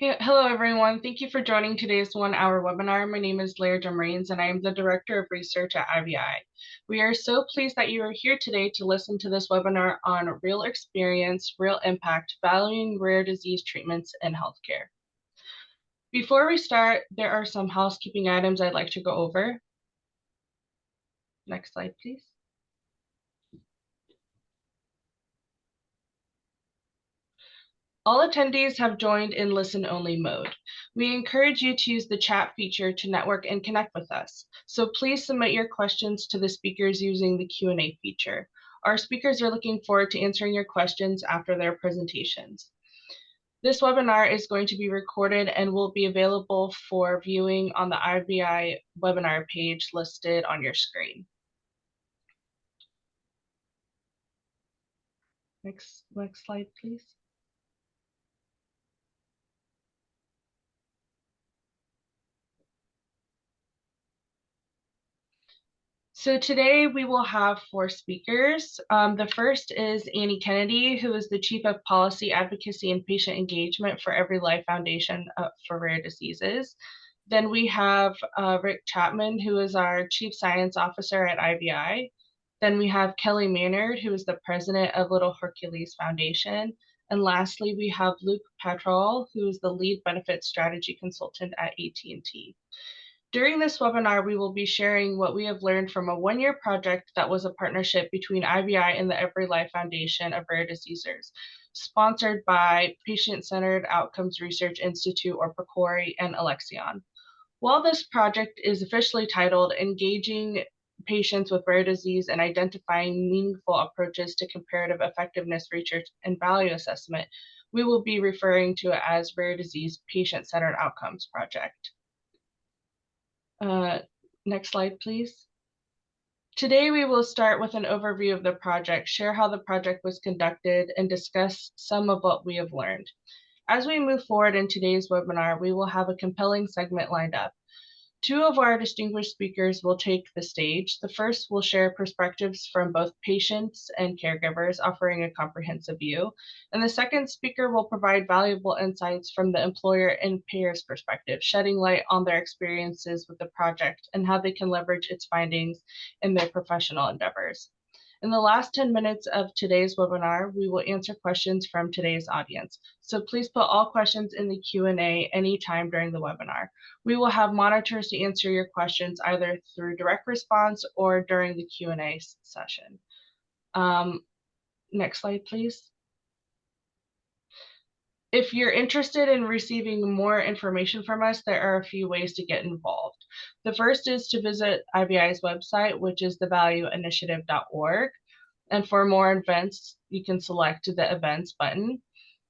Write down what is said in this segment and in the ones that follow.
Hello, everyone. Thank you for joining today's one-hour webinar. My name is Laird Rains, and I am the Director of Research at IVI. We are so pleased that you are here today to listen to this webinar on real experience, real impact, valuing rare disease treatments in healthcare. Before we start, there are some housekeeping items I'd like to go over. Next slide, please. All attendees have joined in listen-only mode. We encourage you to use the chat feature to network and connect with us. So please submit your questions to the speakers using the Q&A feature. Our speakers are looking forward to answering your questions after their presentations. This webinar is going to be recorded and will be available for viewing on the IVI webinar page listed on your screen. Next slide, please. So today we will have 4 speakers. The first is Annie Kennedy, who is the Chief of Policy Advocacy and Patient Engagement for EveryLife Foundation for Rare Diseases. Then we have Rick Chapman, who is our Chief Science Officer at IVI. Then we have Kelly Maynard, who is the President of Little Hercules Foundation. And lastly, we have Luke Patrol, who is the Lead Benefit Strategy Consultant at AT&T. During this webinar, we will be sharing what we have learned from a one-year project that was a partnership between IVI and the EveryLife Foundation of Rare Diseases, sponsored by Patient-Centered Outcomes Research Institute, or PCORI, and Alexion. While this project is officially titled Engaging Patients with Rare Disease and Identifying Meaningful Approaches to Comparative Effectiveness Research and Value Assessment, we will be referring to it as Rare Disease Patient-Centered Outcomes Project. Next slide, please. Today, we will start with an overview of the project, share how the project was conducted, and discuss some of what we have learned. As we move forward in today's webinar, we will have a compelling segment lined up. 2 of our distinguished speakers will take the stage. The first will share perspectives from both patients and caregivers, offering a comprehensive view. And the second speaker will provide valuable insights from the employer and payer's perspective, shedding light on their experiences with the project and how they can leverage its findings in their professional endeavors. In the last 10 minutes of today's webinar, we will answer questions from today's audience. So please put all questions in the Q&A anytime during the webinar. We will have monitors to answer your questions either through direct response or during the Q&A session. Next slide, please. If you're interested in receiving more information from us, there are a few ways to get involved. The first is to visit IVI's website, which is thevalueinitiative.org. And for more events, you can select the events button.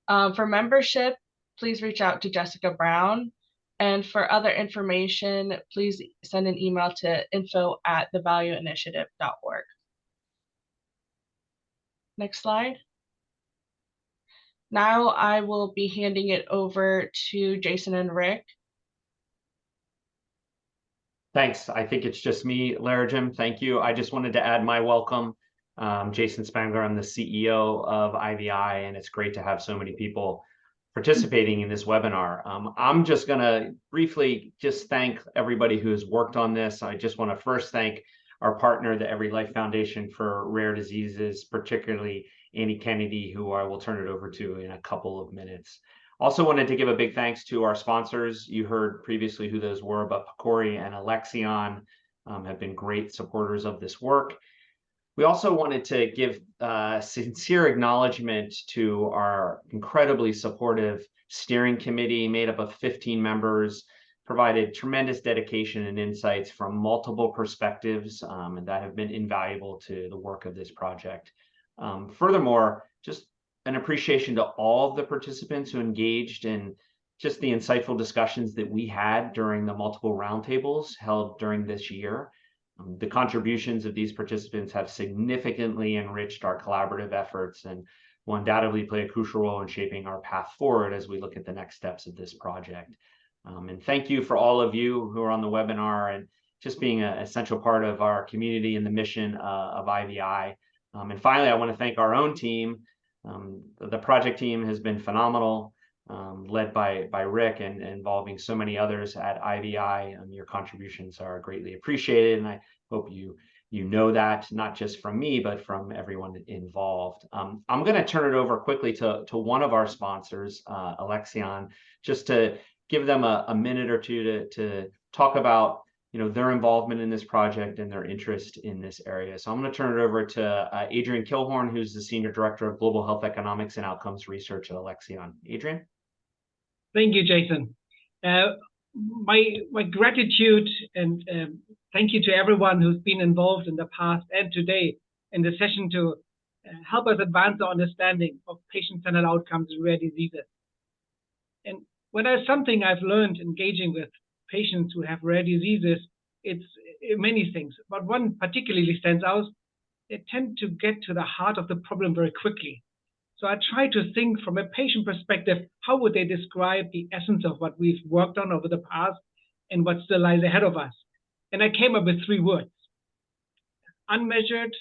For membership, please reach out to Jessica Brown. And for other information, please send an email to info@thevalueinitiative.org. Next slide. Now I will be handing it over to Jason and Rick. Thanks. I think it's just me, Laird. Thank you. I just wanted to add my welcome. Jason Spangler, I'm the CEO of IVI, and it's great to have so many people participating in this webinar. I'm just going to briefly just thank everybody who has worked on this. I just want to first thank our partner, the EveryLife Foundation for Rare Diseases, particularly Annie Kennedy, who I will turn it over to in a couple of minutes. Also wanted to give a big thanks to our sponsors. You heard previously who those were, but PCORI and Alexion have been great supporters of this work. We also wanted to give sincere acknowledgement to our incredibly supportive steering committee made up of 15 members, provided tremendous dedication and insights from multiple perspectives, and that have been invaluable to the work of this project. Furthermore, just an appreciation to all of the participants who engaged in just the insightful discussions that we had during the multiple roundtables held during this year. The contributions of these participants have significantly enriched our collaborative efforts and will undoubtedly play a crucial role in shaping our path forward as we look at the next steps of this project. And thank you for all of you who are on the webinar and just being an essential part of our community and the mission of IVI. And finally, I want to thank our own team. The project team has been phenomenal. led by Rick and involving so many others at IVI. Your contributions are greatly appreciated, and I hope you know that, not just from me, but from everyone involved. I'm going to turn it over quickly to one of our sponsors, Alexion, just to give them a minute or two to talk about their involvement in this project and their interest in this area. So I'm going to turn it over to Adrian Kilhorn, who's the Senior Director of Global Health Economics and Outcomes Research at Alexion. Adrian? Thank you, Jason. My gratitude and thank you to everyone who's been involved in the past and today in the session to help us advance our understanding of patient-centered outcomes in rare diseases. And when there's something I've learned engaging with patients who have rare diseases, it's many things, but one particularly stands out. They tend to get to the heart of the problem very quickly. So I try to think from a patient perspective, how would they describe the essence of what we've worked on over the past and what still lies ahead of us? And I came up with 3 words: unmeasured,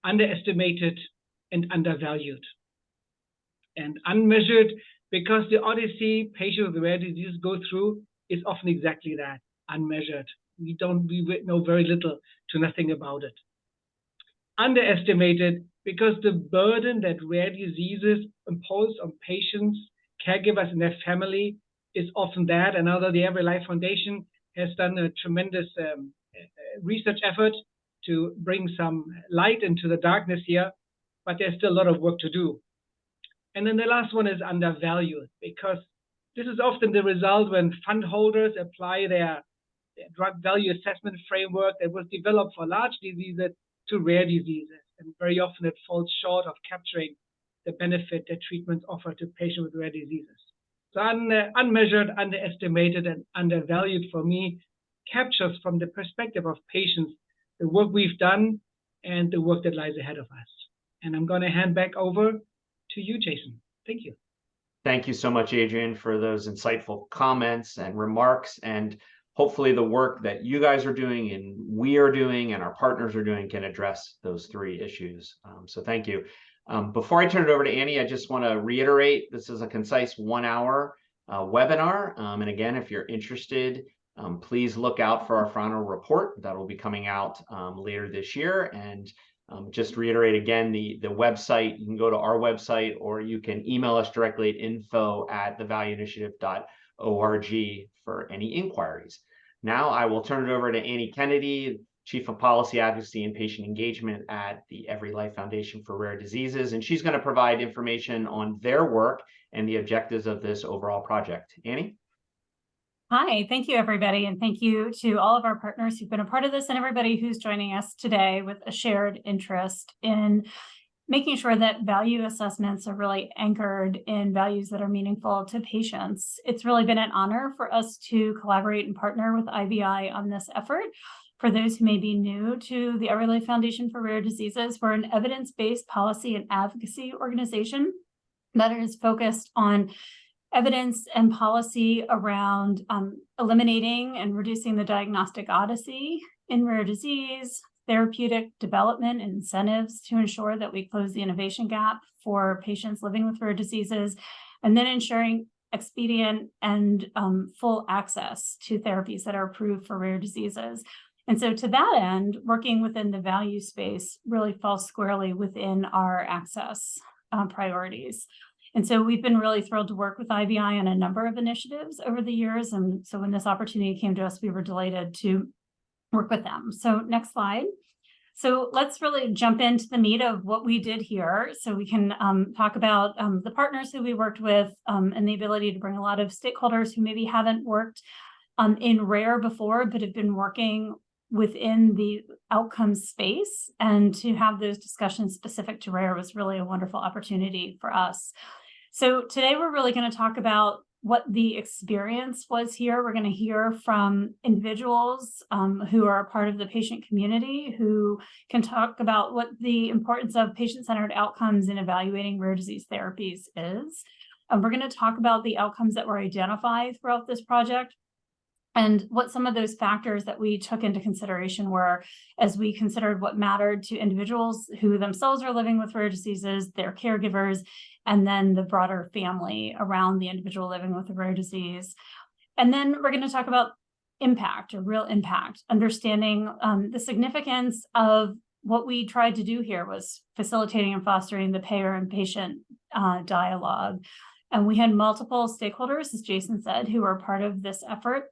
underestimated, and undervalued. And unmeasured, because the odyssey patients with rare disease go through is often exactly that, unmeasured. We know very little to nothing about it. Underestimated, because the burden that rare diseases impose on patients, caregivers, and their family is often that. And although the EveryLife Foundation has done a tremendous research effort to bring some light into the darkness here, but there's still a lot of work to do. And then the last one is undervalued, because this is often the result when fund holders apply their drug value assessment framework that was developed for large diseases to rare diseases. And very often it falls short of capturing the benefit that treatments offer to patients with rare diseases. So unmeasured, underestimated, and undervalued for me captures from the perspective of patients the work we've done and the work that lies ahead of us. And I'm going to hand back over to you, Jason. Thank you. Thank you so much, Adrian, for those insightful comments and remarks. And hopefully the work that you guys are doing and we are doing and our partners are doing can address those 3 issues. So thank you. Before I turn it over to Annie, I just want to reiterate, this is a concise 1-hour webinar. And again, if you're interested, please look out for our final report that will be coming out later this year. And just reiterate again, the website, you can go to our website or you can email us directly at info@thevalueinitiative.org for any inquiries. Now I will turn it over to Annie Kennedy, Chief of Policy Advocacy and Patient Engagement at the EveryLife Foundation for Rare Diseases, and she's going to provide information on their work and the objectives of this overall project. Annie? Hi, thank you, everybody, and thank you to all of our partners who've been a part of this and everybody who's joining us today with a shared interest in making sure that value assessments are really anchored in values that are meaningful to patients. It's really been an honor for us to collaborate and partner with IVI on this effort. For those who may be new to the EveryLife Foundation for Rare Diseases, we're an evidence-based policy and advocacy organization that is focused on evidence and policy around eliminating and reducing the diagnostic odyssey in rare disease, therapeutic development and incentives to ensure that we close the innovation gap for patients living with rare diseases, and then ensuring expedient and full access to therapies that are approved for rare diseases. And so to that end, working within the value space really falls squarely within our access priorities. And so we've been really thrilled to work with IVI on a number of initiatives over the years. And so when this opportunity came to us, we were delighted to work with them. So next slide. So let's really jump into the meat of what we did here. So we can talk about the partners who we worked with and the ability to bring a lot of stakeholders who maybe haven't worked in rare before, but have been working within the outcomes space. And to have those discussions specific to rare was really a wonderful opportunity for us. So today we're really going to talk about what the experience was here. We're going to hear from individuals who are a part of the patient community who can talk about what the importance of patient-centered outcomes in evaluating rare disease therapies is. We're going to talk about the outcomes that were identified throughout this project. And what some of those factors that we took into consideration were, as we considered what mattered to individuals who themselves are living with rare diseases, their caregivers, and then the broader family around the individual living with a rare disease. And then we're going to talk about impact, or real impact, understanding the significance of what we tried to do here was facilitating and fostering the payer and patient dialogue. And we had multiple stakeholders, as Jason said, who were part of this effort.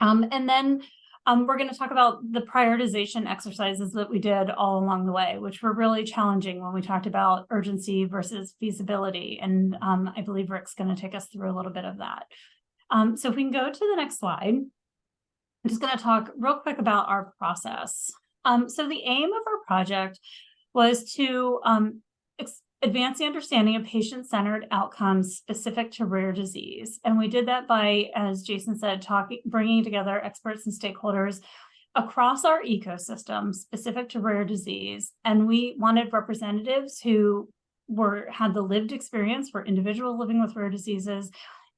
And then we're going to talk about the prioritization exercises that we did all along the way, which were really challenging when we talked about urgency versus feasibility. And I believe Rick's going to take us through a little bit of that. So if we can go to the next slide, I'm just going to talk real quick about our process. So the aim of our project was to advance the understanding of patient-centered outcomes specific to rare disease. And we did that by, as Jason said, bringing together experts and stakeholders across our ecosystem specific to rare disease. And we wanted representatives who had the lived experience for individuals living with rare diseases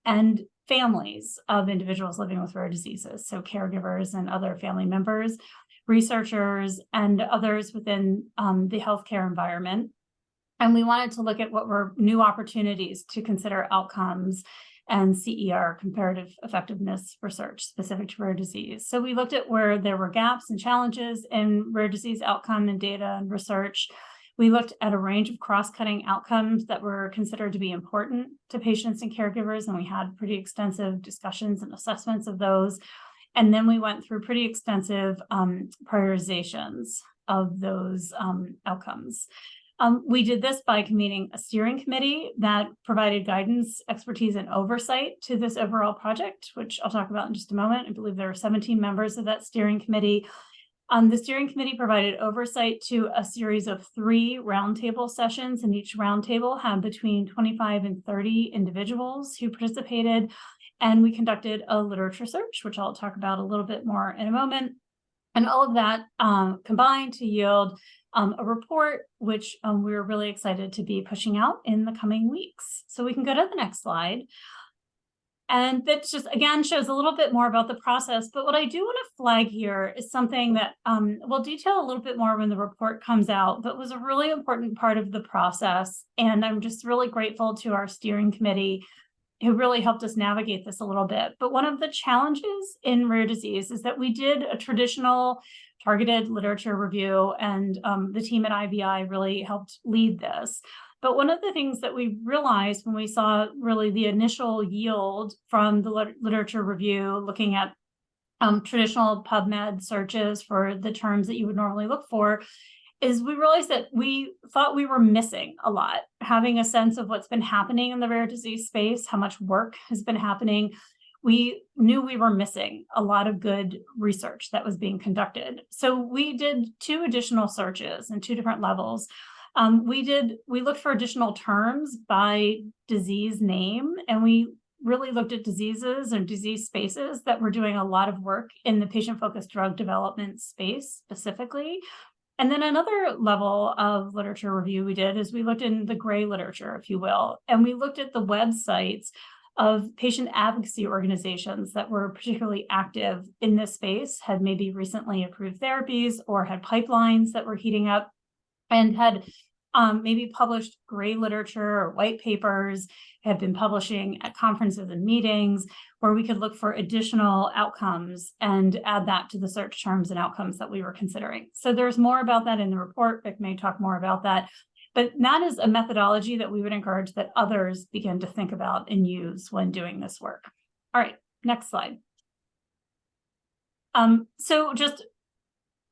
and families of individuals living with rare diseases. So caregivers and other family members, researchers, and others within the healthcare environment. And we wanted to look at what were new opportunities to consider outcomes and CER, comparative effectiveness research specific to rare disease. So we looked at where there were gaps and challenges in rare disease outcome and data and research. We looked at a range of cross-cutting outcomes that were considered to be important to patients and caregivers, and we had pretty extensive discussions and assessments of those. And then we went through pretty extensive prioritizations of those outcomes. We did this by convening a steering committee that provided guidance, expertise, and oversight to this overall project, which I'll talk about in just a moment. I believe there are 17 members of that steering committee. The steering committee provided oversight to a series of 3 roundtable sessions, and each roundtable had between 25 and 30 individuals who participated. And we conducted a literature search, which I'll talk about a little bit more in a moment. And all of that combined to yield a report, which we were really excited to be pushing out in the coming weeks. So we can go to the next slide. And that just, again, shows a little bit more about the process. But what I do want to flag here is something that we'll detail a little bit more when the report comes out, but was a really important part of the process. And I'm just really grateful to our steering committee who really helped us navigate this a little bit. But one of the challenges in rare disease is that we did a traditional targeted literature review, and the team at IVI really helped lead this. But one of the things that we realized when we saw really the initial yield from the literature review, looking at traditional PubMed searches for the terms that you would normally look for, is we realized that we thought we were missing a lot, having a sense of what's been happening in the rare disease space, how much work has been happening. We knew we were missing a lot of good research that was being conducted. So we did 2 additional searches in 2 different levels. We looked for additional terms by disease name, and we really looked at diseases or disease spaces that were doing a lot of work in the patient-focused drug development space specifically. And then another level of literature review we did is we looked in the gray literature, if you will, and we looked at the websites of patient advocacy organizations that were particularly active in this space, had maybe recently approved therapies or had pipelines that were heating up, and had maybe published gray literature or white papers, had been publishing at conferences and meetings, where we could look for additional outcomes and add that to the search terms and outcomes that we were considering. So there's more about that in the report. Vic may talk more about that. But that is a methodology that we would encourage that others begin to think about and use when doing this work. All right, next slide. So just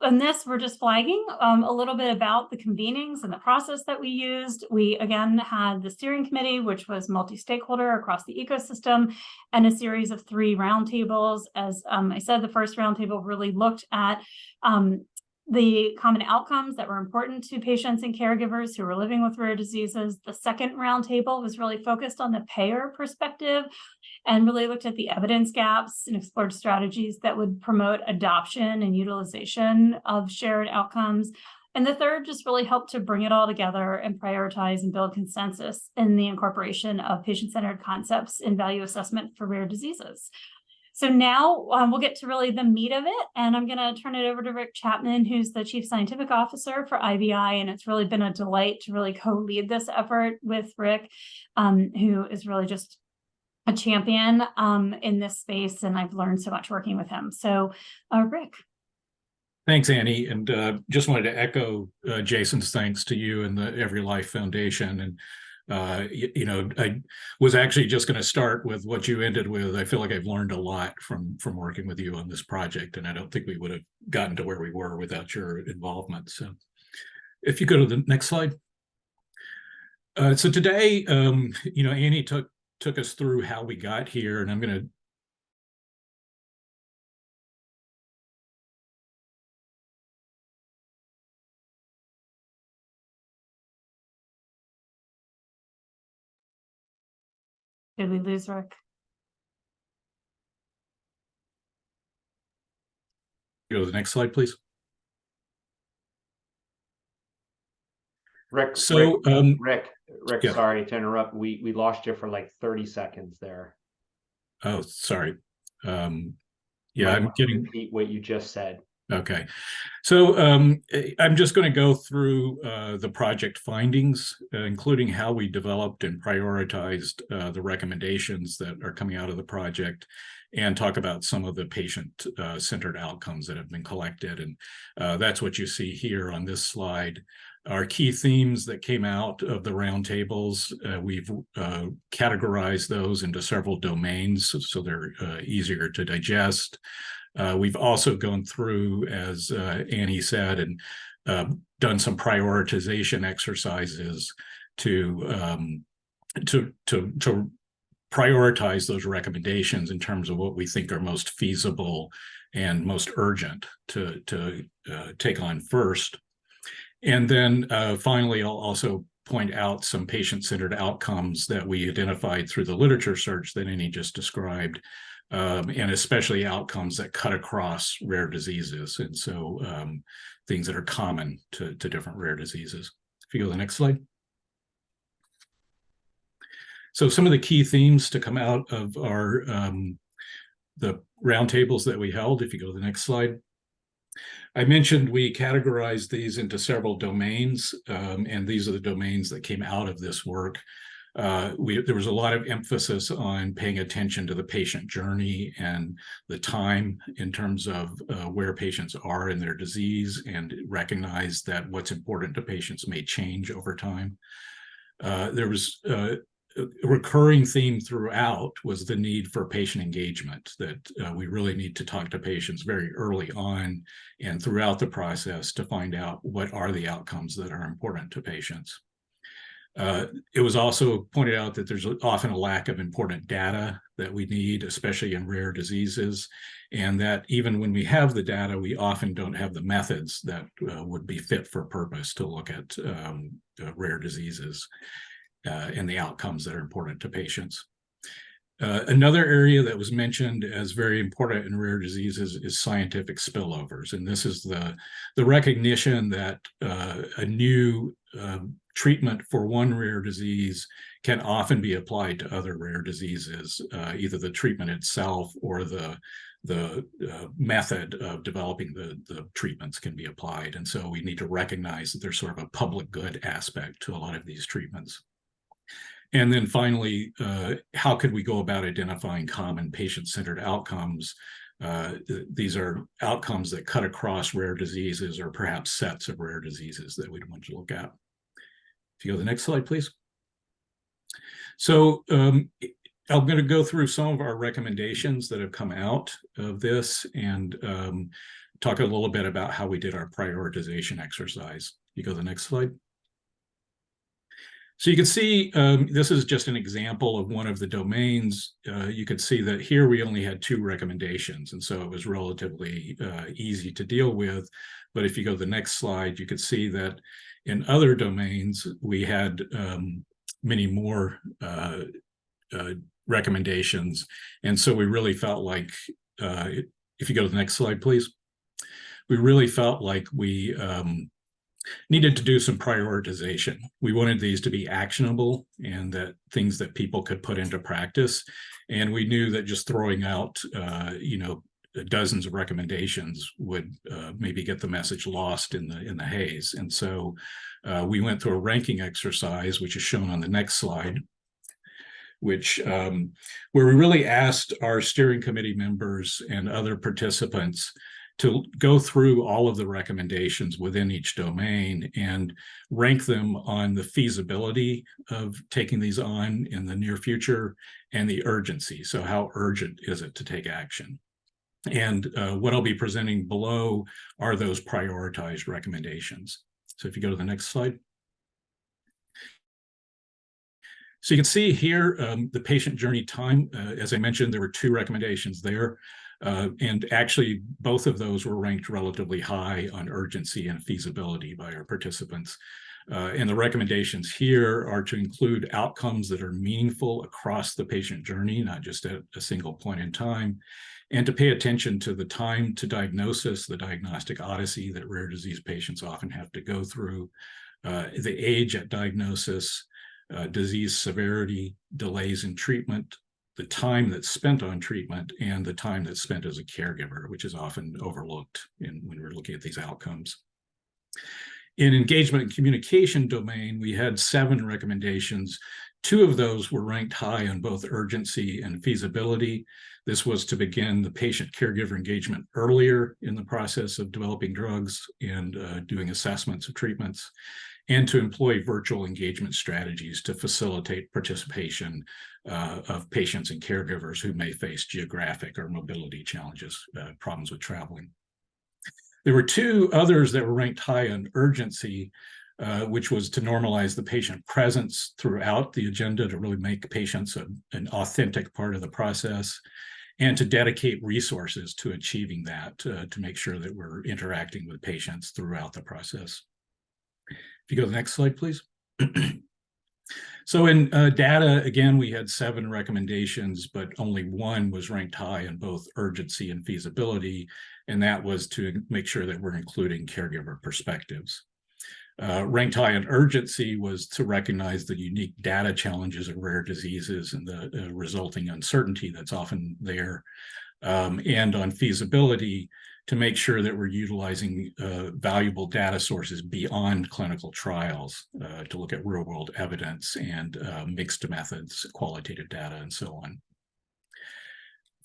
on this, we're just flagging a little bit about the convenings and the process that we used. We, again, had the steering committee, which was multi-stakeholder across the ecosystem, and a series of 3 roundtables. As I said, the first roundtable really looked at the common outcomes that were important to patients and caregivers who were living with rare diseases. The second roundtable was really focused on the payer perspective and really looked at the evidence gaps and explored strategies that would promote adoption and utilization of shared outcomes. And the third just really helped to bring it all together and prioritize and build consensus in the incorporation of patient-centered concepts in value assessment for rare diseases. So now we'll get to really the meat of it, and I'm going to turn it over to Rick Chapman, who's the Chief Scientific Officer for IVI, and it's really been a delight to really co-lead this effort with Rick, who is really just a champion in this space, and I've learned so much working with him. So, Rick. Thanks, Annie, and just wanted to echo Jason's thanks to you and the EveryLife Foundation. And I was actually just going to start with what you ended with. I feel like I've learned a lot from working with you on this project, and I don't think we would have gotten to where we were without your involvement. So, if you go to the next slide. So today, Annie took us through how we got here, and I'm going to Did we lose Rick? go to the next slide, please. Rick, So, Rick, yeah. Sorry to interrupt. We lost you for like 30 seconds there. Oh, sorry. Yeah, I'm getting repeat what you just said. Okay. So I'm just going to go through the project findings, including how we developed and prioritized the recommendations that are coming out of the project, and talk about some of the patient-centered outcomes that have been collected. And that's what you see here on this slide. Our key themes that came out of the roundtables, we've categorized those into several domains so they're easier to digest. We've also gone through, as Annie said, and done some prioritization exercises to prioritize those recommendations in terms of what we think are most feasible and most urgent to take on first. And then finally, I'll also point out some patient-centered outcomes that we identified through the literature search that Annie just described, and especially outcomes that cut across rare diseases. And so things that are common to different rare diseases. If you go to the next slide. So some of the key themes to come out of our the roundtables that we held, if you go to the next slide. I mentioned we categorized these into several domains, and these are the domains that came out of this work. There was a lot of emphasis on paying attention to the patient journey and the time in terms of where patients are in their disease, and recognize that what's important to patients may change over time. There was a recurring theme throughout was the need for patient engagement, that we really need to talk to patients very early on and throughout the process to find out what are the outcomes that are important to patients. It was also pointed out that there's often a lack of important data that we need, especially in rare diseases, and that even when we have the data, we often don't have the methods that would be fit for purpose to look at rare diseases and the outcomes that are important to patients. Another area that was mentioned as very important in rare diseases is scientific spillovers. And this is the recognition that a new treatment for one rare disease can often be applied to other rare diseases, either the treatment itself or the method of developing the treatments can be applied. And so we need to recognize that there's sort of a public good aspect to a lot of these treatments. And then finally, how could we go about identifying common patient-centered outcomes? These are outcomes that cut across rare diseases or perhaps sets of rare diseases that we'd want to look at. If you go to the next slide, please. So I'm going to go through some of our recommendations that have come out of this and talk a little bit about how we did our prioritization exercise. You go to the next slide. So you can see this is just an example of one of the domains. You can see that here we only had 2 recommendations, and so it was relatively easy to deal with. But if you go to the next slide, you can see that in other domains, we had many more recommendations. And so we really felt like, if you go to the next slide, please, we really felt like we needed to do some prioritization. We wanted these to be actionable and that things that people could put into practice. And we knew that just throwing out, dozens of recommendations would maybe get the message lost in the haze. And so we went through a ranking exercise, which is shown on the next slide, which where we really asked our steering committee members and other participants to go through all of the recommendations within each domain and rank them on the feasibility of taking these on in the near future and the urgency. So how urgent is it to take action? And what I'll be presenting below are those prioritized recommendations. So if you go to the next slide. So you can see here the patient journey time. As I mentioned, there were 2 recommendations there. And actually, both of those were ranked relatively high on urgency and feasibility by our participants. And the recommendations here are to include outcomes that are meaningful across the patient journey, not just at a single point in time, and to pay attention to the time to diagnosis, the diagnostic odyssey that rare disease patients often have to go through, the age at diagnosis, disease severity, delays in treatment, the time that's spent on treatment, and the time that's spent as a caregiver, which is often overlooked when we're looking at these outcomes. In engagement and communication domain, we had 7 recommendations. 2 of those were ranked high on both urgency and feasibility. This was to begin the patient-caregiver engagement earlier in the process of developing drugs and doing assessments of treatments, and to employ virtual engagement strategies to facilitate participation of patients and caregivers who may face geographic or mobility challenges, problems with traveling. There were 2 others that were ranked high on urgency, which was to normalize the patient presence throughout the agenda to really make patients an authentic part of the process, and to dedicate resources to achieving that, to make sure that we're interacting with patients throughout the process. If you go to the next slide, please. So in data, again, we had 7 recommendations, but only 1 was ranked high in both urgency and feasibility, and that was to make sure that we're including caregiver perspectives. Ranked high in urgency was to recognize the unique data challenges of rare diseases and the resulting uncertainty that's often there. And on feasibility, to make sure that we're utilizing valuable data sources beyond clinical trials to look at real-world evidence and mixed methods, qualitative data, and so on.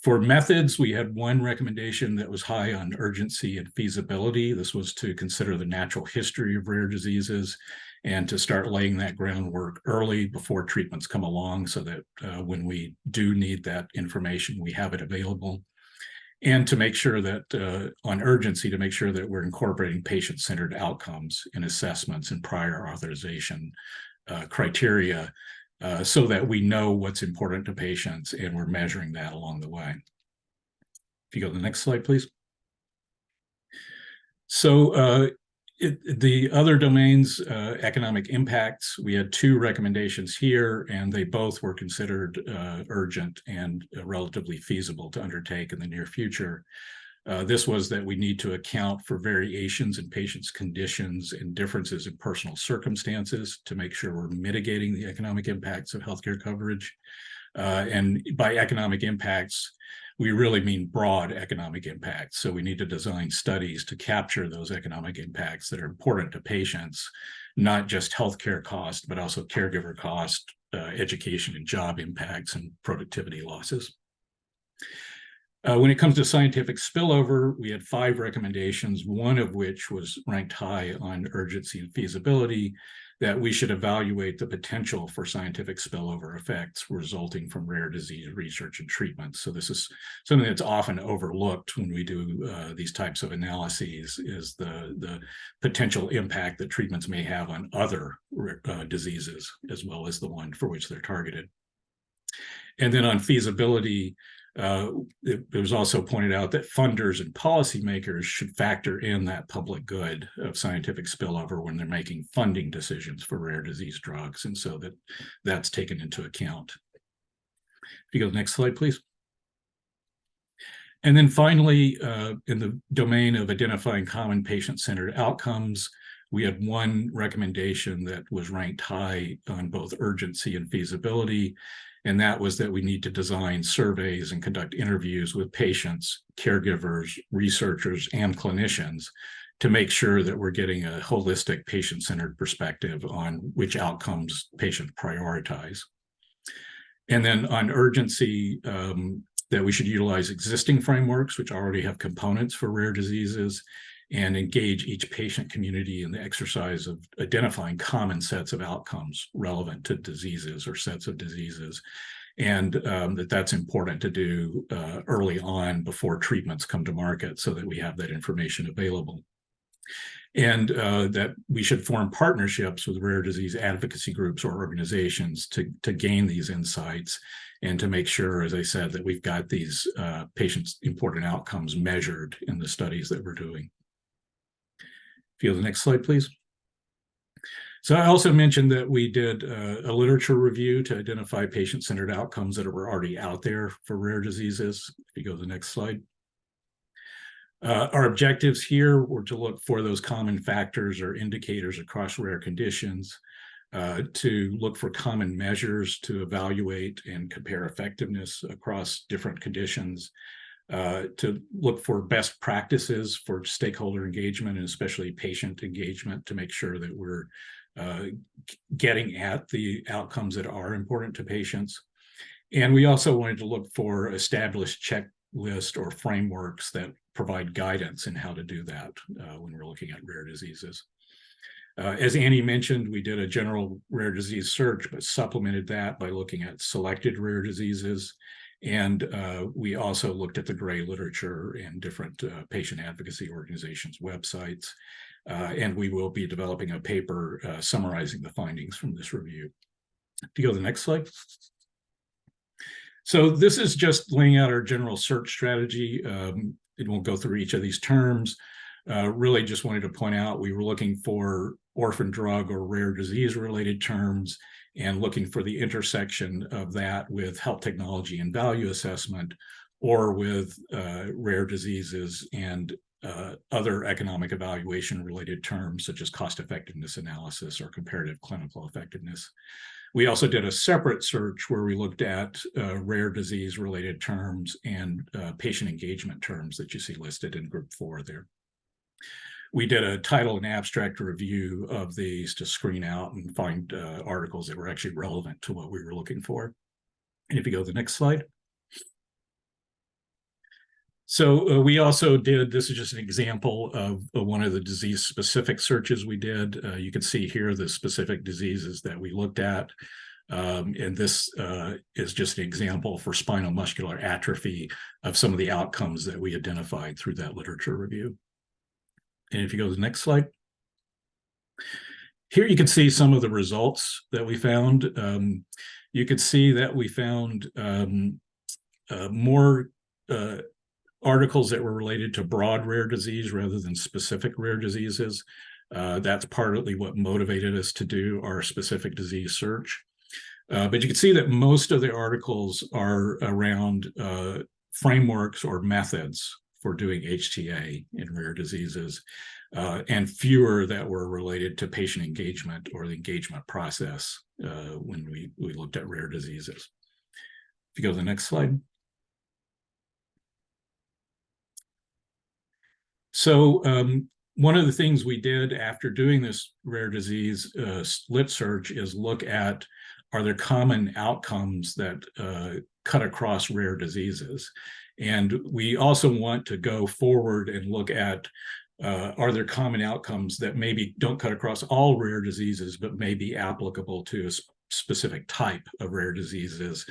For methods, we had 1 recommendation that was high on urgency and feasibility. This was to consider the natural history of rare diseases and to start laying that groundwork early before treatments come along so that when we do need that information, we have it available. And to make sure that on urgency, to make sure that we're incorporating patient-centered outcomes in assessments and prior authorization criteria so that we know what's important to patients and we're measuring that along the way. If you go to the next slide, please. So the other domains, economic impacts, we had 2 recommendations here, and they both were considered urgent and relatively feasible to undertake in the near future. This was that we need to account for variations in patients' conditions and differences in personal circumstances to make sure we're mitigating the economic impacts of healthcare coverage. And by economic impacts, we really mean broad economic impacts. So we need to design studies to capture those economic impacts that are important to patients, not just healthcare costs, but also caregiver cost, education and job impacts, and productivity losses. When it comes to scientific spillover, we had 5 recommendations, 1 of which was ranked high on urgency and feasibility, that we should evaluate the potential for scientific spillover effects resulting from rare disease research and treatment. So this is something that's often overlooked when we do these types of analyses, is the potential impact that treatments may have on other diseases, as well as the one for which they're targeted. And then on feasibility, it was also pointed out that funders and policymakers should factor in that public good of scientific spillover when they're making funding decisions for rare disease drugs, and so that's taken into account. If you go to the next slide, please. And then finally, in the domain of identifying common patient-centered outcomes, We had one recommendation that was ranked high on both urgency and feasibility, and that was that we need to design surveys and conduct interviews with patients, caregivers, researchers, and clinicians to make sure that we're getting a holistic patient-centered perspective on which outcomes patients prioritize. And then on urgency, that we should utilize existing frameworks, which already have components for rare diseases, and engage each patient community in the exercise of identifying common sets of outcomes relevant to diseases or sets of diseases. And that's important to do early on before treatments come to market so that we have that information available. And that we should form partnerships with rare disease advocacy groups or organizations to gain these insights and to make sure, as I said, that we've got these patients' important outcomes measured in the studies that we're doing. If you go to the next slide, please. So I also mentioned that we did a literature review to identify patient-centered outcomes that were already out there for rare diseases. If you go to the next slide. Our objectives here were to look for those common factors or indicators across rare conditions, to look for common measures to evaluate and compare effectiveness across different conditions, to look for best practices for stakeholder engagement and especially patient engagement to make sure that we're getting at the outcomes that are important to patients. And we also wanted to look for established checklist or frameworks that provide guidance in how to do that when we're looking at rare diseases. As Annie mentioned, we did a general rare disease search, but supplemented that by looking at selected rare diseases. And we also looked at the gray literature and different patient advocacy organizations' websites. And we will be developing a paper summarizing the findings from this review. If you go to the next slide. So this is just laying out our general search strategy. It won't go through each of these terms. Really just wanted to point out we were looking for orphan drug or rare disease related terms and looking for the intersection of that with health technology and value assessment or with rare diseases and other economic evaluation related terms such as cost effectiveness analysis or comparative clinical effectiveness. We also did a separate search where we looked at rare disease related terms and patient engagement terms that you see listed in group 4 there. We did a title and abstract review of these to screen out and find articles that were actually relevant to what we were looking for. And if you go to the next slide. So we also did, this is just an example of one of the disease specific searches we did. You can see here the specific diseases that we looked at. And this is just an example for spinal muscular atrophy of some of the outcomes that we identified through that literature review. And if you go to the next slide. Here you can see some of the results that we found. You can see that we found more articles that were related to broad rare disease rather than specific rare diseases. That's partly what motivated us to do our specific disease search. But you can see that most of the articles are around frameworks or methods for doing HTA in rare diseases, and fewer that were related to patient engagement or the engagement process when we looked at rare diseases. If you go to the next slide. So one of the things we did after doing this rare disease lit search is look at, are there common outcomes that cut across rare diseases? And we also want to go forward and look at, are there common outcomes that maybe don't cut across all rare diseases, but may be applicable to a specific type of rare diseases?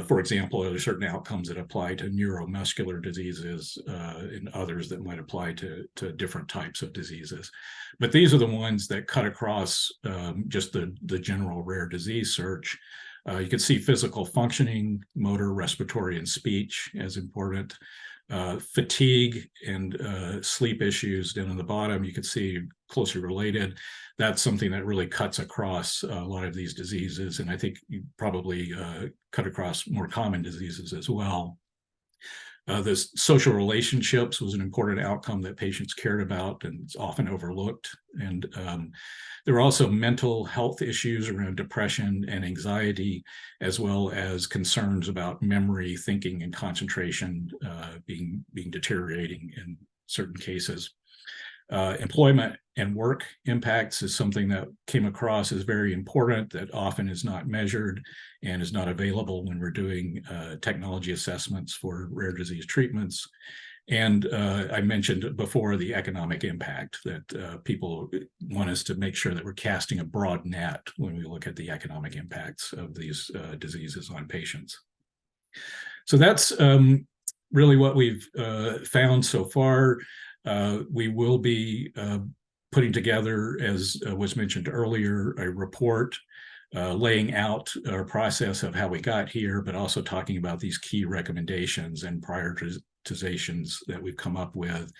For example, are there certain outcomes that apply to neuromuscular diseases and others that might apply to different types of diseases? But these are the ones that cut across just the general rare disease search. You can see physical functioning, motor, respiratory, and speech as important. Fatigue and sleep issues down on the bottom, you can see closely related. That's something that really cuts across a lot of these diseases, and I think you probably cut across more common diseases as well. The social relationships was an important outcome that patients cared about and it's often overlooked. And there were also mental health issues around depression and anxiety, as well as concerns about memory, thinking, and concentration being deteriorating in certain cases. Employment and work impacts is something that came across as very important, that often is not measured and is not available when we're doing technology assessments for rare disease treatments. And I mentioned before the economic impact, that people want us to make sure that we're casting a broad net when we look at the economic impacts of these diseases on patients. So that's really what we've found so far. We will be putting together, as was mentioned earlier, a report laying out our process of how we got here, but also talking about these key recommendations and prioritizations that we've come up with,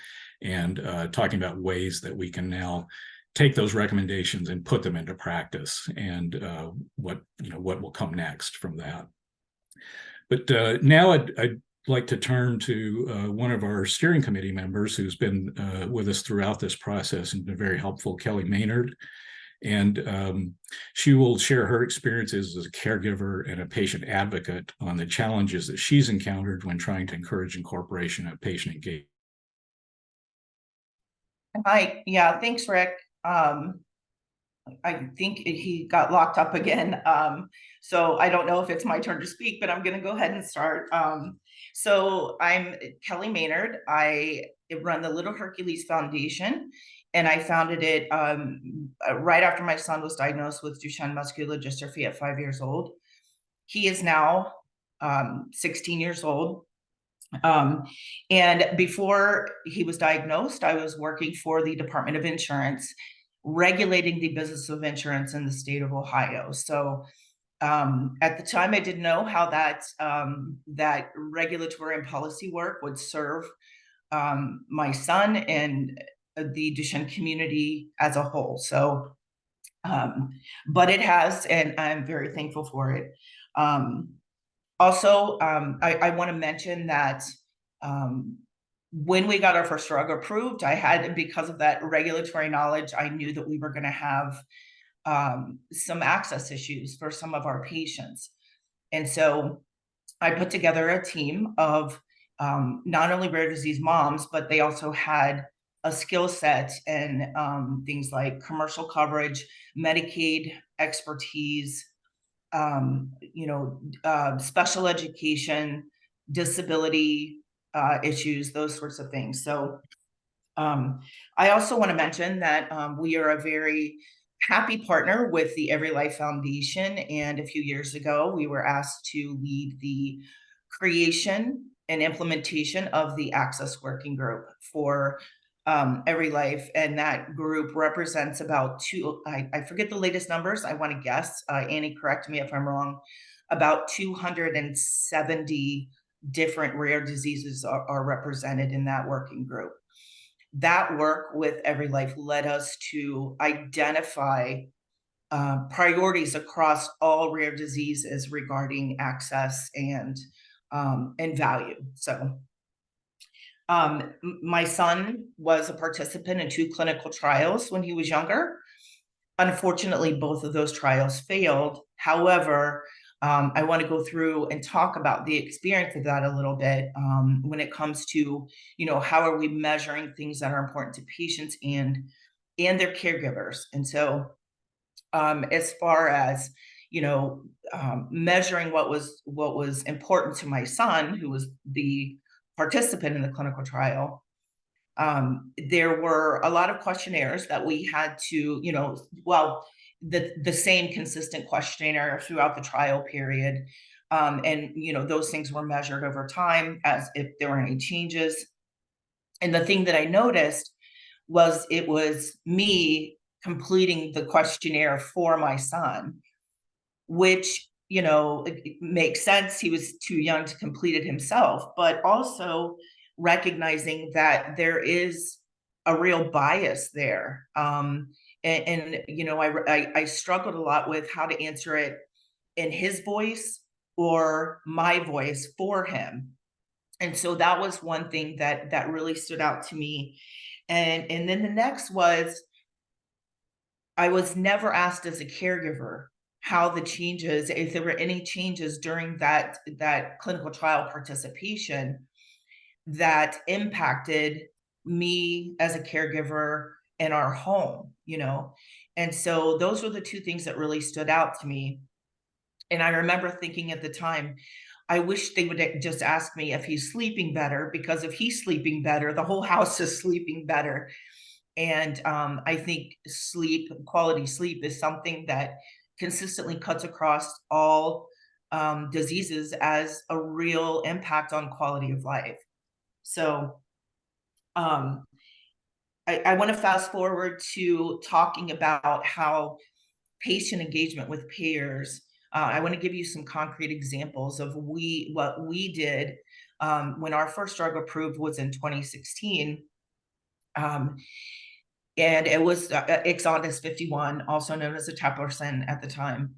and talking about ways that we can now take those recommendations and put them into practice, and what will come next from that. But now I'd like to turn to one of our steering committee members who's been with us throughout this process and been very helpful, Kelly Maynard. And she will share her experiences as a caregiver and a patient advocate on the challenges that she's encountered when trying to encourage incorporation of patient engagement. Hi, yeah, thanks, Rick. I think he got locked up again. So I don't know if it's my turn to speak, but I'm going to go ahead and start. So I'm Kelly Maynard. I run the Little Hercules Foundation, and I founded it right after my son was diagnosed with Duchenne muscular dystrophy at 5 years old. He is now 16 years old. And before he was diagnosed, I was working for the Department of Insurance, regulating the business of insurance in the state of Ohio. So at the time, I didn't know how that regulatory and policy work would serve my son and the Duchenne community as a whole. So, but it has, and I'm very thankful for it. Also, I want to mention that when we got our first drug approved, because of that regulatory knowledge, I knew that we were going to have some access issues for some of our patients. And so I put together a team of not only rare disease moms, but they also had a skill set and things like commercial coverage, Medicaid expertise, special education, disability issues, those sorts of things. So I also want to mention that we are a very happy partner with the EveryLife Foundation. And a few years ago, we were asked to lead the creation and implementation of the Access Working Group for EveryLife. And that group represents about I forget the latest numbers, I want to guess, Annie, correct me if I'm wrong, about 270 different rare diseases are represented in that working group. That work with EveryLife led us to identify priorities across all rare diseases regarding access and value. So my son was a participant in 2 clinical trials when he was younger. Unfortunately, both of those trials failed. However, I want to go through and talk about the experience of that a little bit when it comes to, how are we measuring things that are important to patients and their caregivers. And so as far as, measuring what was important to my son, who was the participant in the clinical trial, there were a lot of questionnaires that we had to, the same consistent questionnaire throughout the trial period. And, those things were measured over time as if there were any changes. And the thing that I noticed was it was me completing the questionnaire for my son, which, it makes sense. He was too young to complete it himself, but also recognizing that there is a real bias there. I struggled a lot with how to answer it in his voice or my voice for him. And so that was one thing that really stood out to me. And then the next was, I was never asked as a caregiver how the changes, if there were any changes during that clinical trial participation that impacted me as a caregiver in our home, you know? And so those were the two things that really stood out to me. And I remember thinking at the time, I wish they would just ask me if he's sleeping better, because if he's sleeping better, the whole house is sleeping better. And I think quality sleep is something that consistently cuts across all diseases as a real impact on quality of life. So um, I want to fast forward to talking about how patient engagement with payers. I want to give you some concrete examples of what we did when our first drug approved was in 2016. And it was Exondys 51, also known as eteplirsen at the time.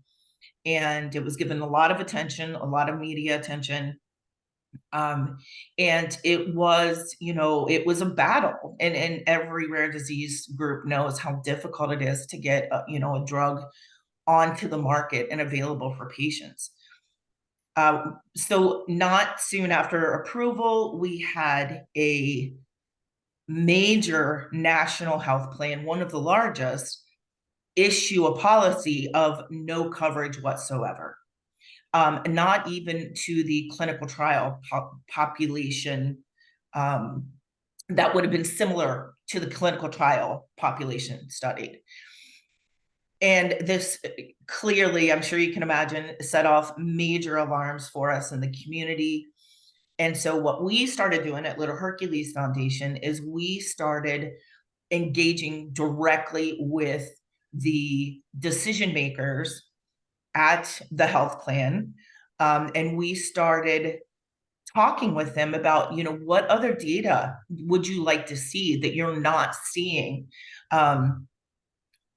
And it was given a lot of attention, a lot of media attention. And it was, it was a battle. And every rare disease group knows how difficult it is to get, a drug onto the market and available for patients. So not soon after approval, we had a major national health plan, one of the largest, issue a policy of no coverage whatsoever. Not even to the clinical trial population that would have been similar to the clinical trial population studied. And this clearly, I'm sure you can imagine, set off major alarms for us in the community. And so what we started doing at Little Hercules Foundation is we started engaging directly with the decision makers at the health plan. And we started talking with them about, what other data would you like to see that you're not seeing?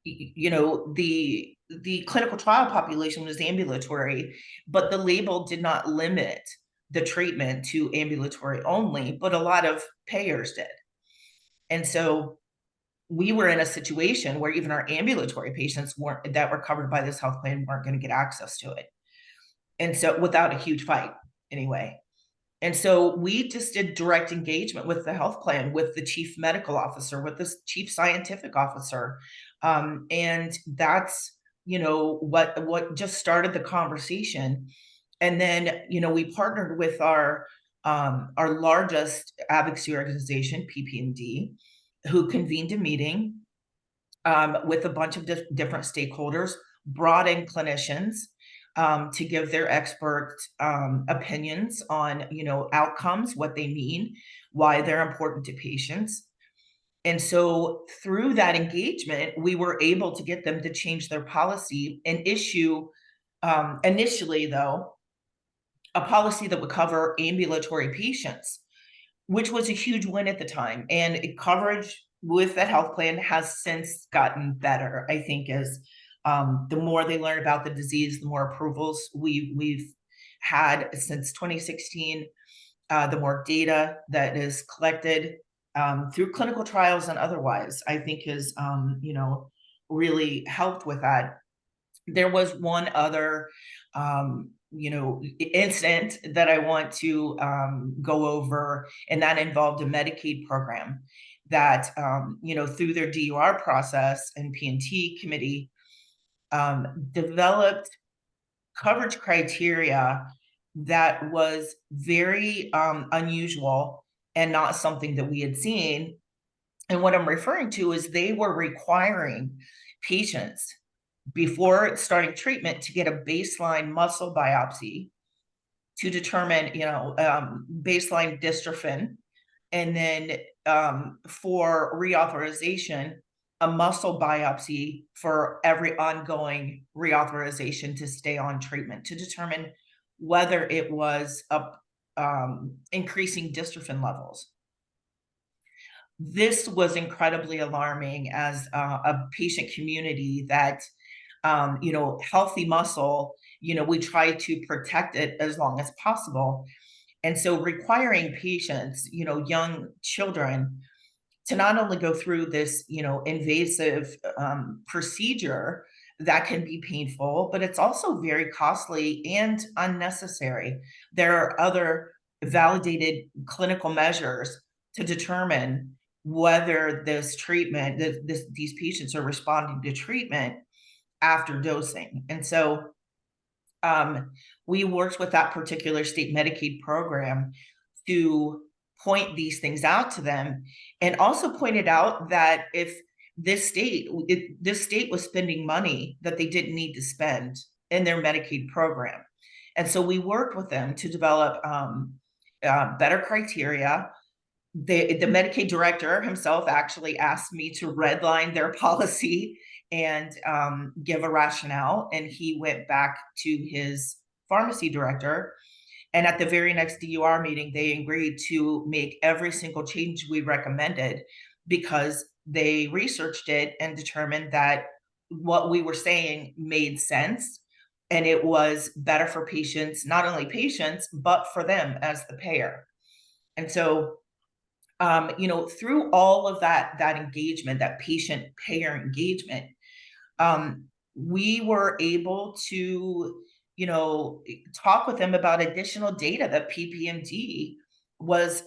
The clinical trial population was ambulatory, but the label did not limit the treatment to ambulatory only, but a lot of payers did. And so we were in a situation where even our ambulatory patients that were covered by this health plan weren't going to get access to it. And so without a huge fight anyway. And so we just did direct engagement with the health plan, with the chief medical officer, with the chief scientific officer. And that's, what just started the conversation. And then, we partnered with our largest advocacy organization, PP&D, who convened a meeting with a bunch of different stakeholders, brought in clinicians to give their expert opinions on, outcomes, what they mean, why they're important to patients. And so through that engagement, we were able to get them to change their policy and issue, initially though, a policy that would cover ambulatory patients, which was a huge win at the time. And coverage with the health plan has since gotten better, I think, as the more they learn about the disease, the more approvals we've had since 2016, the more data that is collected through clinical trials and otherwise, I think has, really helped with that. There was one other, incident that I want to go over, and that involved a Medicaid program that, through their DUR process and P&T committee, developed coverage criteria that was very unusual and not something that we had seen. And what I'm referring to is they were requiring patients before starting treatment to get a baseline muscle biopsy to determine, baseline dystrophin. And then for reauthorization, a muscle biopsy for every ongoing reauthorization to stay on treatment to determine whether it was increasing dystrophin levels. This was incredibly alarming as a patient community that, healthy muscle, we try to protect it as long as possible. And so requiring patients, young children, to not only go through this, invasive procedure that can be painful, but it's also very costly and unnecessary. There are other validated clinical measures to determine whether this treatment, these patients are responding to treatment after dosing. And so we worked with that particular state Medicaid program to point these things out to them, and also pointed out that if this state was spending money that they didn't need to spend in their Medicaid program. And so we worked with them to develop better criteria. The Medicaid director himself actually asked me to redline their policy and give a rationale, and he went back to his pharmacy director, and at the very next DUR meeting, they agreed to make every single change we recommended, because they researched it and determined that what we were saying made sense, and it was better for patients, not only patients, but for them as the payer. And so through all of that engagement, that patient payer engagement, we were able to talk with them about additional data that PPMD was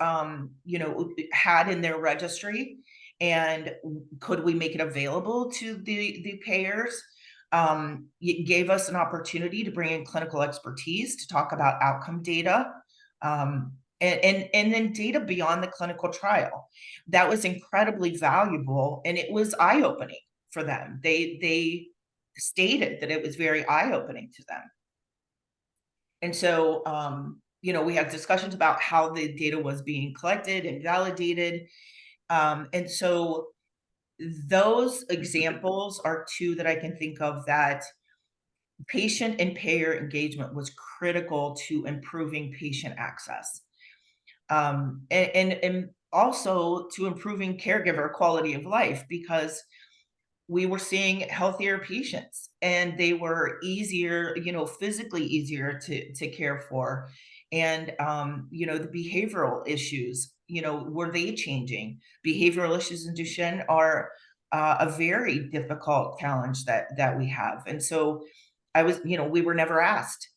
had in their registry, and could we make it available to the payers. It gave us an opportunity to bring in clinical expertise to talk about outcome data, and then data beyond the clinical trial. That was incredibly valuable, and it was eye-opening for them. They stated that it was very eye-opening to them. And so we had discussions about how the data was being collected and validated. And so those examples are two that I can think of that patient and payer engagement was critical to improving patient access. And also to improving caregiver quality of life, because we were seeing healthier patients, and they were easier, physically easier to care for. And the behavioral issues, were they changing? Behavioral issues in Duchenne are a very difficult challenge that we have. And so we were never asked,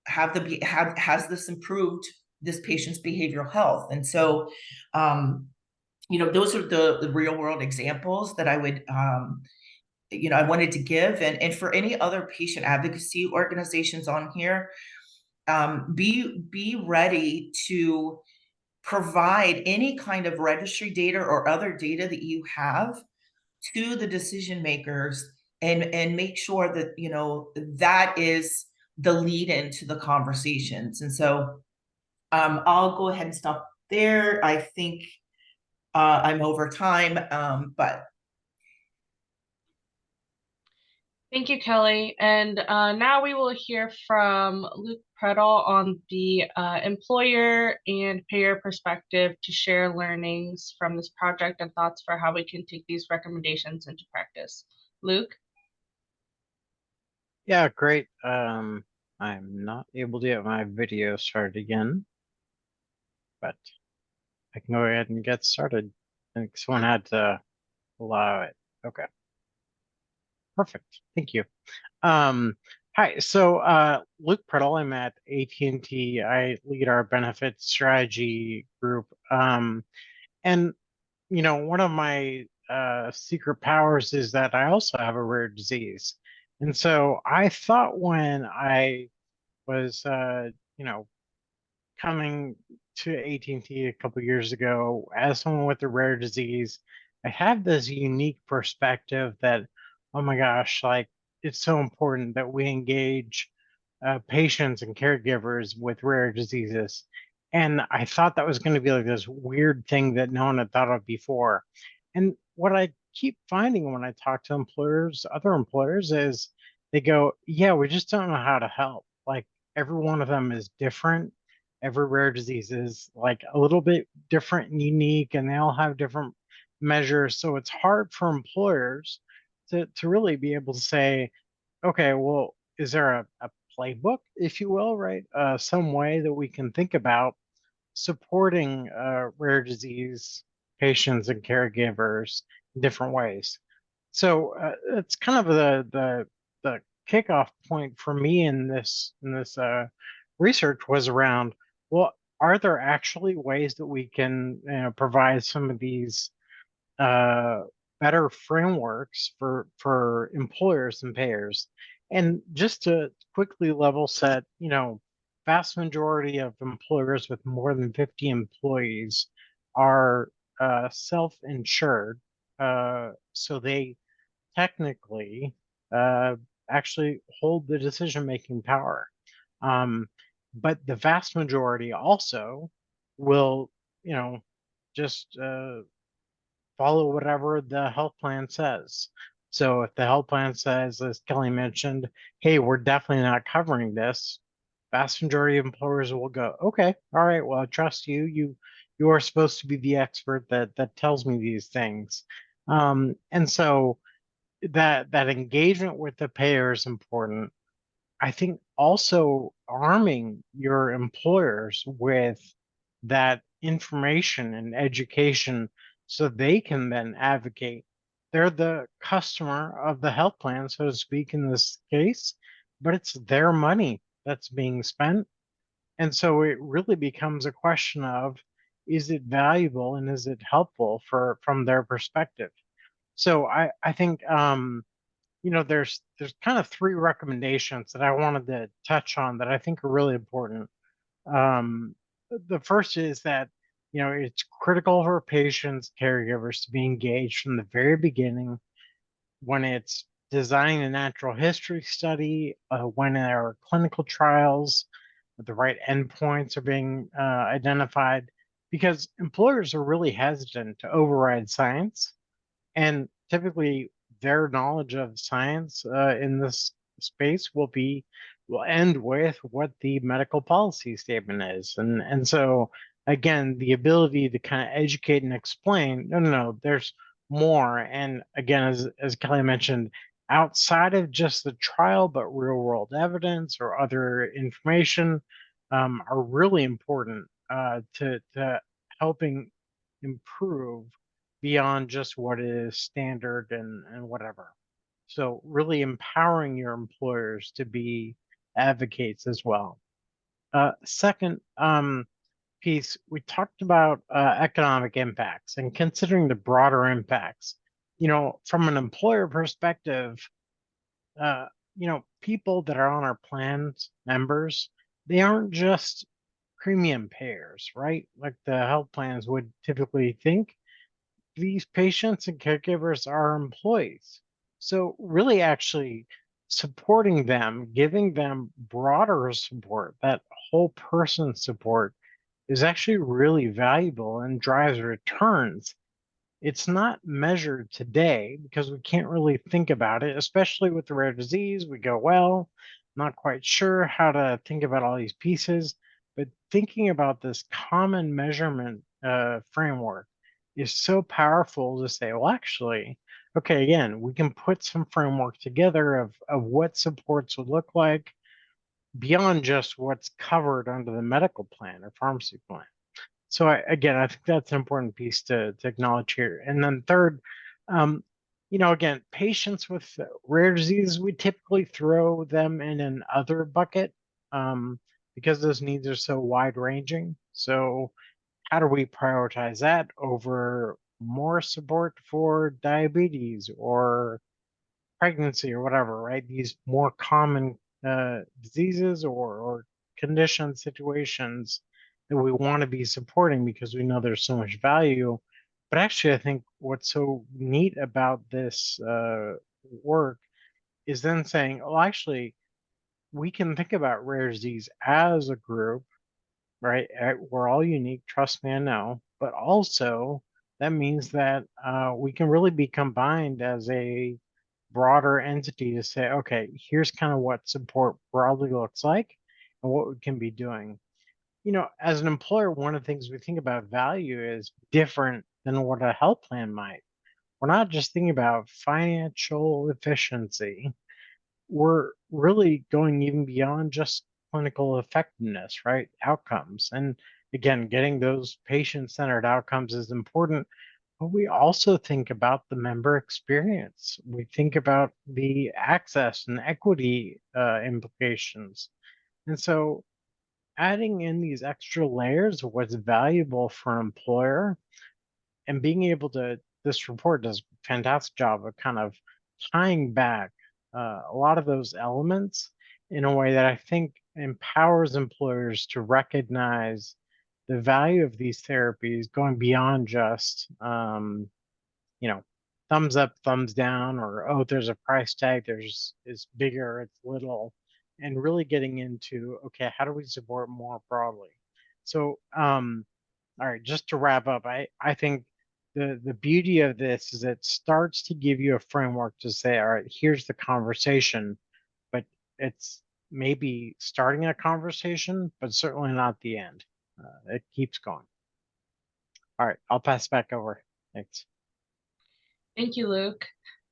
has this improved this patient's behavioral health? And so those are the real world examples that I would I wanted to give. And for any other patient advocacy organizations on here, be ready to provide any kind of registry data or other data that you have to the decision makers, and make sure that that is the lead into the conversations. And so I'll go ahead and stop there. I think I'm over time, but Thank you, Kelly. And now we will hear from Luke Predel on the employer and payer perspective to share learnings from this project and thoughts for how we can take these recommendations into practice. Luke? Yeah, great. I'm not able to get my video started again, but I can go ahead and get started. I think someone had to allow it. Okay. Perfect. Thank you. Hi, so Luke Predel, I'm at AT&T. I lead our benefits strategy group. And one of my secret powers is that I also have a rare disease. And so I thought when I was coming to AT&T a couple years ago as someone with a rare disease, I have this unique perspective that, oh my gosh, like it's so important that we engage patients and caregivers with rare diseases. And I thought that was going to be like this weird thing that no one had thought of before. And what I keep finding when I talk to employers, other employers, is they go, yeah, we just don't know how to help. Like every one of them is different. Every rare disease is like a little bit different and unique, and they all have different measures. So it's hard for employers to really be able to say, okay, well, is there a playbook, if you will, right? Some way that we can think about supporting rare disease patients and caregivers in different ways. So it's kind of the kickoff point for me in this research was around, well, are there actually ways that we can provide some of these uh, better frameworks for employers and payers? And just to quickly level set, vast majority of employers with more than 50 employees are self-insured, so they technically uh, actually hold the decision-making power. Um, but the vast majority also will, just follow whatever the health plan says. So if the health plan says, as Kelly mentioned, hey, we're definitely not covering this, vast majority of employers will go, okay, all right, well, I trust you. You are supposed to be the expert that tells me these things. And so that engagement with the payer is important. I think also arming your employers with that information and education so they can then advocate. They're the customer of the health plan, so to speak, in this case, but it's their money that's being spent. And so it really becomes a question of, is it valuable and is it helpful from their perspective? So I think there's kind of three recommendations that I wanted to touch on that I think are really important. Um, the first is that it's critical for patients, caregivers to be engaged from the very beginning when it's designing a natural history study, when there are clinical trials, the right endpoints are being identified, because employers are really hesitant to override science, and typically their knowledge of science in this space will end with what the medical policy statement is. And so again, the ability to kind of educate and explain, no, there's more. And again, as Kelly mentioned, outside of just the trial, but real world evidence or other information are really important to helping improve beyond just what is standard and whatever. So really empowering your employers to be advocates as well. Second piece, we talked about economic impacts and considering the broader impacts. From an employer perspective, people that are on our plans, members, they aren't just premium payers, right? Like the health plans would typically think. These patients and caregivers are employees. So, really, actually supporting them, giving them broader support, that whole person support is actually really valuable and drives returns. It's not measured today because we can't really think about it, especially with the rare disease. We go, well, not quite sure how to think about all these pieces, but thinking about this common measurement framework is so powerful to say, well, actually, okay, again, we can put some framework together of what supports would look like beyond just what's covered under the medical plan or pharmacy plan. So I think that's an important piece to acknowledge here. And then third, um, again, patients with rare diseases, we typically throw them in an other bucket because those needs are so wide ranging. So how do we prioritize that over more support for diabetes or pregnancy or whatever, right? These more common diseases or condition situations that we want to be supporting because we know there's so much value. But actually, I think what's so neat about this work is then saying, oh, actually, we can think about rare disease as a group, right? We're all unique, trust me, I know. But also, that means that we can really be combined as a broader entity to say, okay, here's kind of what support broadly looks like and what we can be doing. As an employer, one of the things we think about value is different than what a health plan might. We're not just thinking about financial efficiency. We're really going even beyond just clinical effectiveness, right? Outcomes. And again, getting those patient-centered outcomes is important, but we also think about the member experience. We think about the access and equity implications. And so adding in these extra layers of what's valuable for an employer and being able to, this report does a fantastic job of kind of tying back a lot of those elements in a way that I think empowers employers to recognize the value of these therapies going beyond just, you know, thumbs up, thumbs down, or, oh, there's a price tag, it's bigger, it's little, and really getting into, okay, how do we support more broadly? So, all right, just to wrap up, I think the beauty of this is it starts to give you a framework to say, all right, here's the conversation, but it's maybe starting a conversation, but certainly not the end. It keeps going. All right, I'll pass back over. Thanks. Thank you, Luke.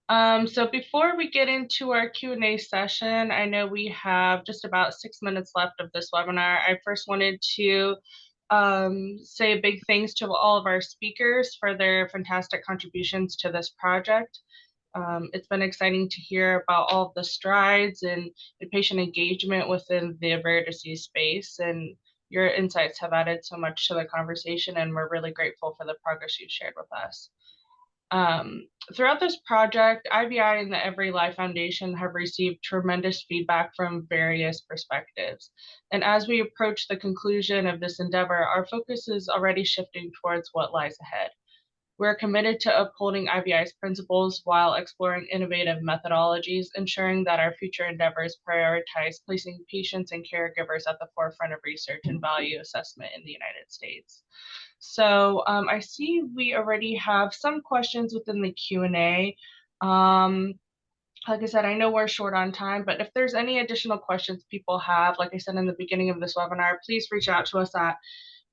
So before we get into our Q&A session, I know we have just about 6 minutes left of this webinar. I first wanted to say a big thanks to all of our speakers for their fantastic contributions to this project. It's been exciting to hear about all of the strides and patient engagement within the rare disease space, and your insights have added so much to the conversation, and we're really grateful for the progress you've shared with us. Throughout this project, IVI and the EveryLife Foundation have received tremendous feedback from various perspectives. And as we approach the conclusion of this endeavor, our focus is already shifting towards what lies ahead. We're committed to upholding IVI's principles while exploring innovative methodologies, ensuring that our future endeavors prioritize placing patients and caregivers at the forefront of research and value assessment in the United States. So I see we already have some questions within the Q&A. Like I said, I know we're short on time, but if there's any additional questions people have, like I said in the beginning of this webinar, please reach out to us at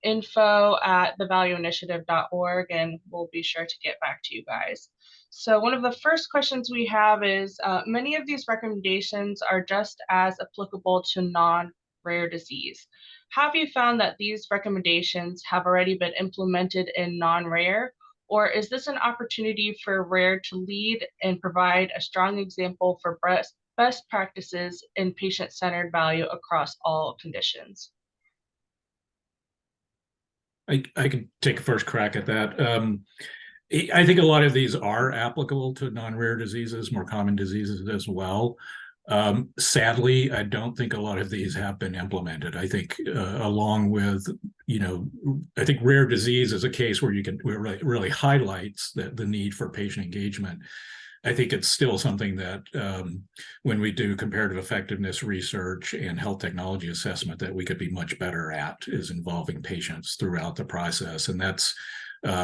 info@thevalueinitiative.org, and we'll be sure to get back to you guys. So one of the first questions we have is, many of these recommendations are just as applicable to non-rare disease. Have you found that these recommendations have already been implemented in non-rare, or is this an opportunity for rare to lead and provide a strong example for best practices in patient-centered value across all conditions? I can take a first crack at that. I think a lot of these are applicable to non-rare diseases, more common diseases as well. Sadly, I don't think a lot of these have been implemented. I think along with, I think rare disease is a case where really highlights the need for patient engagement. I think it's still something that when we do comparative effectiveness research and health technology assessment that we could be much better at is involving patients throughout the process. And that's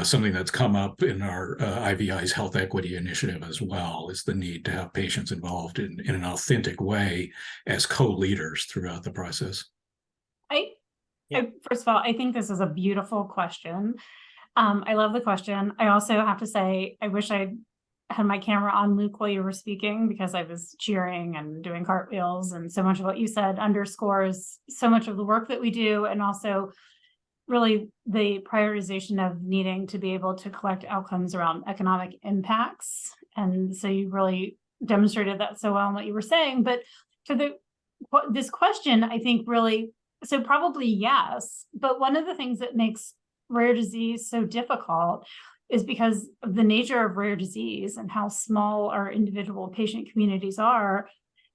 something that's come up in our IVI's health equity initiative as well, is the need to have patients involved in an authentic way as co-leaders throughout the process. First of all, I think this is a beautiful question. I love the question. I also have to say, I wish I had my camera on, Luke, while you were speaking, because I was cheering and doing cartwheels, and so much of what you said underscores so much of the work that we do, and also really the prioritization of needing to be able to collect outcomes around economic impacts. And so you really demonstrated that so well in what you were saying. But to this question, I think really, so probably yes, but one of the things that makes rare disease so difficult is because of the nature of rare disease and how small our individual patient communities are,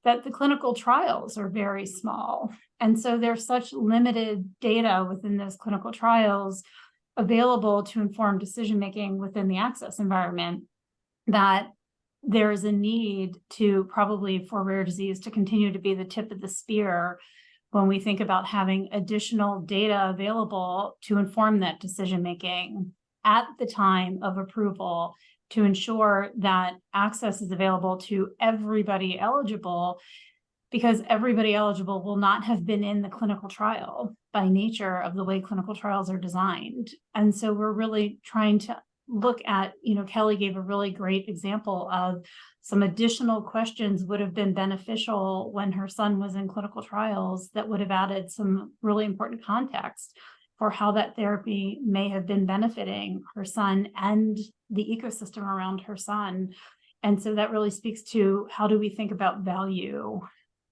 that the clinical trials are very small. And so there's such limited data within those clinical trials available to inform decision-making within the access environment that there is a need to probably for rare disease to continue to be the tip of the spear when we think about having additional data available to inform that decision-making at the time of approval, to ensure that access is available to everybody eligible, because everybody eligible will not have been in the clinical trial by nature of the way clinical trials are designed. And so we're really trying to look at, Kelly gave a really great example of some additional questions would have been beneficial when her son was in clinical trials that would have added some really important context. for how that therapy may have been benefiting her son and the ecosystem around her son. And so that really speaks to how do we think about value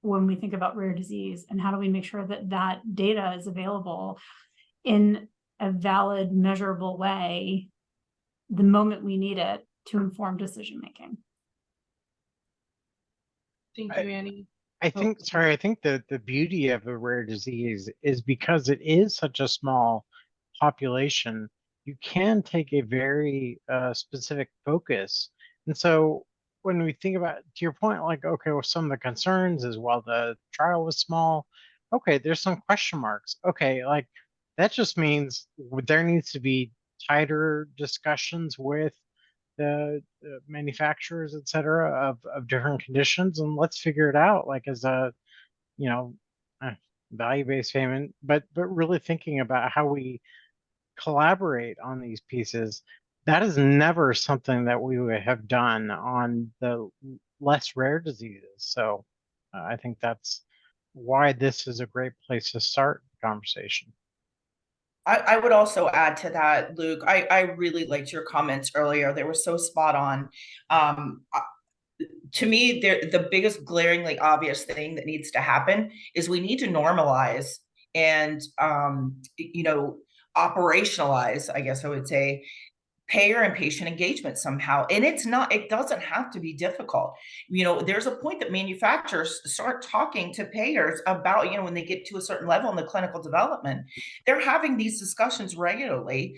when we think about rare disease, and how do we make sure that that data is available in a valid, measurable way the moment we need it to inform decision making. Thank you, Annie. I think, sorry, I think the beauty of a rare disease is because it is such a small population, you can take a very specific focus. And so when we think about, to your point, like, okay, well, some of the concerns is, well, the trial was small. Okay, there's some question marks. Okay, like that just means there needs to be tighter discussions with the manufacturers, et cetera, of different conditions, and let's figure it out, like as a, you know, value-based payment, but really thinking about how we collaborate on these pieces. That is never something that we would have done on the less rare diseases. So I think that's why this is a great place to start the conversation. I would also add to that, Luke. I really liked your comments earlier. They were so spot on. To me, the biggest glaringly obvious thing that needs to happen is we need to normalize and operationalize, I guess I would say, payer and patient engagement somehow. And it doesn't have to be difficult. There's a point that manufacturers start talking to payers about, when they get to a certain level in the clinical development, they're having these discussions regularly,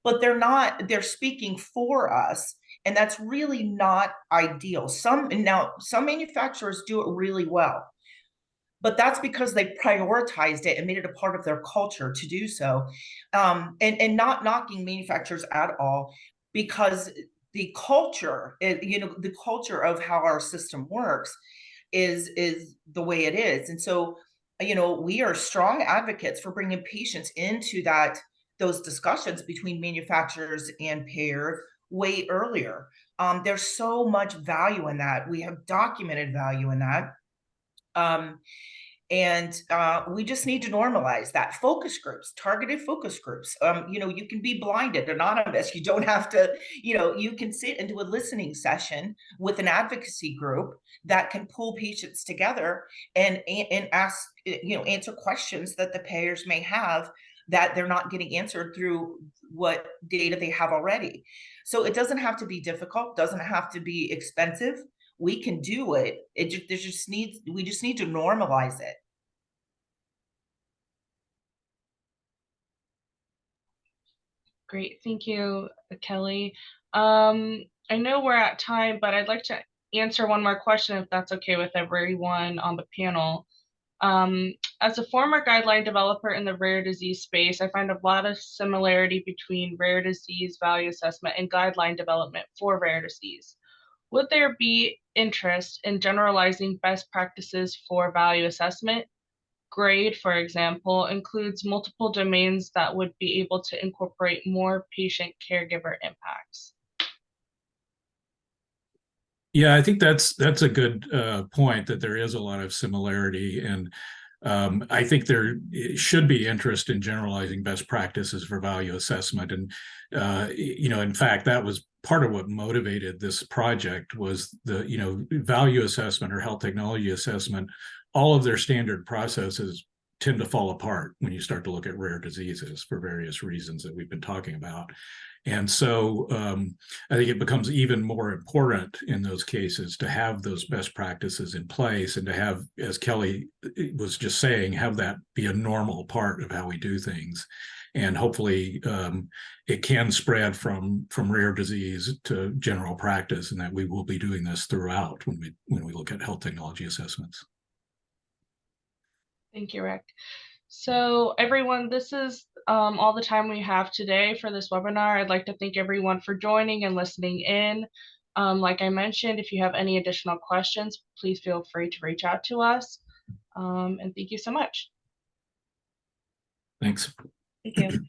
but they're speaking for us. And that's really not ideal. Some manufacturers do it really well, but that's because they prioritized it and made it a part of their culture to do so. And not knocking manufacturers at all, because the culture, the culture of how our system works is the way it is. And so, we are strong advocates for bringing patients into those discussions between manufacturers and payers way earlier. There's so much value in that. We have documented value in that. And we just need to normalize that. Focus groups, targeted focus groups. You can be blinded, anonymous. You don't have to, you can sit and do a listening session with an advocacy group that can pull patients together and ask, answer questions that the payers may have that they're not getting answered through what data they have already. So it doesn't have to be difficult, doesn't have to be expensive. We can do it. We just need to normalize it. Great, thank you, Kelly. I know we're at time, but I'd like to answer one more question if that's okay with everyone on the panel. As a former guideline developer in the rare disease space, I find a lot of similarity between rare disease value assessment and guideline development for rare disease. Would there be interest in generalizing best practices for value assessment? GRADE, for example, includes multiple domains that would be able to incorporate more patient caregiver impacts. Yeah, I think that's a good point, that there is a lot of similarity, and I think there should be interest in generalizing best practices for value assessment. And in fact, that was part of what motivated this project, was the value assessment or health technology assessment. All of their standard processes tend to fall apart when you start to look at rare diseases for various reasons that we've been talking about. And so I think it becomes even more important in those cases to have those best practices in place, and to have, as Kelly was just saying, have that be a normal part of how we do things. And hopefully it can spread from rare disease to general practice, and that we will be doing this throughout when we look at health technology assessments. Thank you, Rick. So everyone, this is all the time we have today for this webinar. I'd like to thank everyone for joining and listening in. Like I mentioned, if you have any additional questions, please feel free to reach out to us. And thank you so much. Thanks. Thank you.